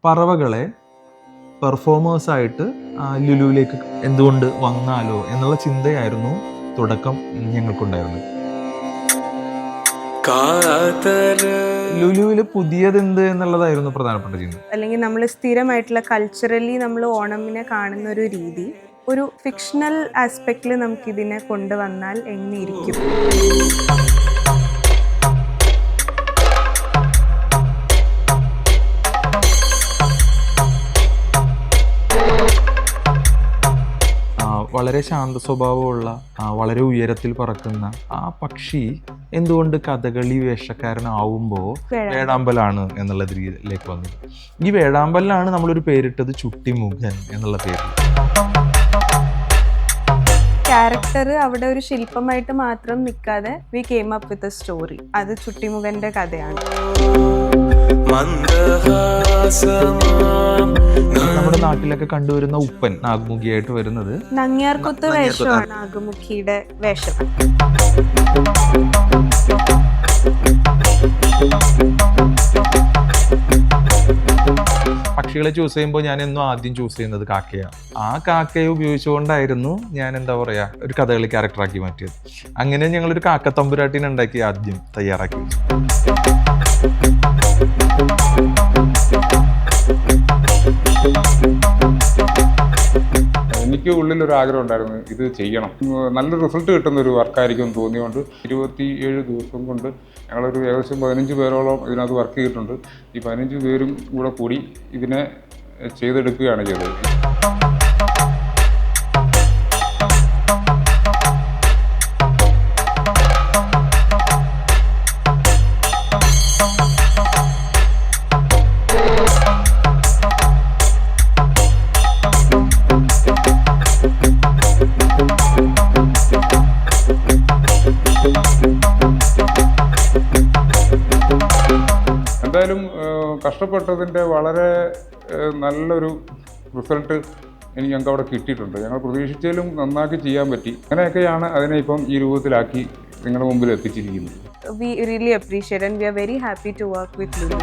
പറവകളെ പെർഫോമേഴ്സായിട്ട് ലുലുവിലേക്ക് എന്തുകൊണ്ട് വന്നാലോ എന്നുള്ള ചിന്തയായിരുന്നു തുടക്കം ഞങ്ങൾക്കുണ്ടായിരുന്നത്. ലുലുവിൽ പുതിയതെന്ത് എന്നുള്ളതായിരുന്നു പ്രധാനപ്പെട്ട ചിന്ത. അല്ലെങ്കിൽ നമ്മൾ സ്ഥിരമായിട്ടുള്ള കൾച്ചറലി നമ്മൾ ഓണമിനെ കാണുന്ന ഒരു രീതി ഒരു ഫിക്ഷണൽ ആസ്പെക്റ്റിൽ നമുക്കിതിനെ കൊണ്ടുവന്നാൽ എങ്ങനെയിരിക്കും? വളരെ ശാന്ത സ്വഭാവമുള്ള വളരെ ഉയരത്തിൽ പറക്കുന്ന ആ പക്ഷി എന്തുകൊണ്ട് കഥകളി വേഷക്കാരനാവുമ്പോൾ വേഴാമ്പലാണ് എന്നുള്ള രീതിയിലേക്ക് വന്നത്. ഈ വേഴാമ്പലിനാണ് നമ്മളൊരു പേരിട്ടത് ചുട്ടിമുഖൻ എന്നുള്ള പേര്. ക്യാരക്ടർ അവിടെ ഒരു ശില്പമായിട്ട് മാത്രം നിൽക്കാതെ we came up with a story. അത് ചുട്ടിമുഖന്റെ കഥയാണ്. നമ്മുടെ നാട്ടിലൊക്കെ കണ്ടുവരുന്ന ഉപ്പൻ നാഗമുഖിയായിട്ട് വരുന്നത് നങ്ങ്യാർകുത്ത് വേഷമാണ് നാഗമുഖിയുടെ വേഷം. പക്ഷികളെ ചൂസ് ചെയ്യുമ്പോൾ ഞാൻ എന്നും ആദ്യം ചൂസ് ചെയ്യുന്നത് കാക്കയാണ്. ആ കാക്കയെ ഉപയോഗിച്ചുകൊണ്ടായിരുന്നു ഞാൻ ഒരു കഥകളി ക്യാരക്ടറാക്കി മാറ്റിയത്. അങ്ങനെ ഞങ്ങളൊരു കാക്കത്തമ്പുരാട്ടിനെ ഉണ്ടാക്കി ആദ്യം തയ്യാറാക്കി. എനിക്ക് ഉള്ളിലൊരു ആഗ്രഹം ഉണ്ടായിരുന്നു, ഇത് ചെയ്യണം, നല്ല റിസൾട്ട് കിട്ടുന്ന ഒരു വർക്കായിരിക്കും തോന്നിയുകൊണ്ട് 27 ദിവസം കൊണ്ട് ഞങ്ങളൊരു ഏകദേശം 15 പേരോളം ഇതിനകത്ത് വർക്ക് ചെയ്തിട്ടുണ്ട്. ഈ 15 പേരും കൂടെ കൂടി ഇതിനെ ചെയ്തെടുക്കുകയാണ് ചെയ്തത്. എന്തായാലും കഷ്ടപ്പെട്ടതിൻ്റെ വളരെ നല്ലൊരു റിസൾട്ട് ഞങ്ങൾക്ക് അവിടെ കിട്ടിയിട്ടുണ്ട്. ഞങ്ങൾ പ്രതീക്ഷിച്ചാലും നന്നാക്കി ചെയ്യാൻ പറ്റി. അങ്ങനെയൊക്കെയാണ് അതിനെ ഇപ്പം ഈ രൂപത്തിലാക്കി നിങ്ങളുടെ മുമ്പിൽ എത്തിച്ചിരിക്കുന്നത്. We really appreciate and we are very happy to work with Lulu.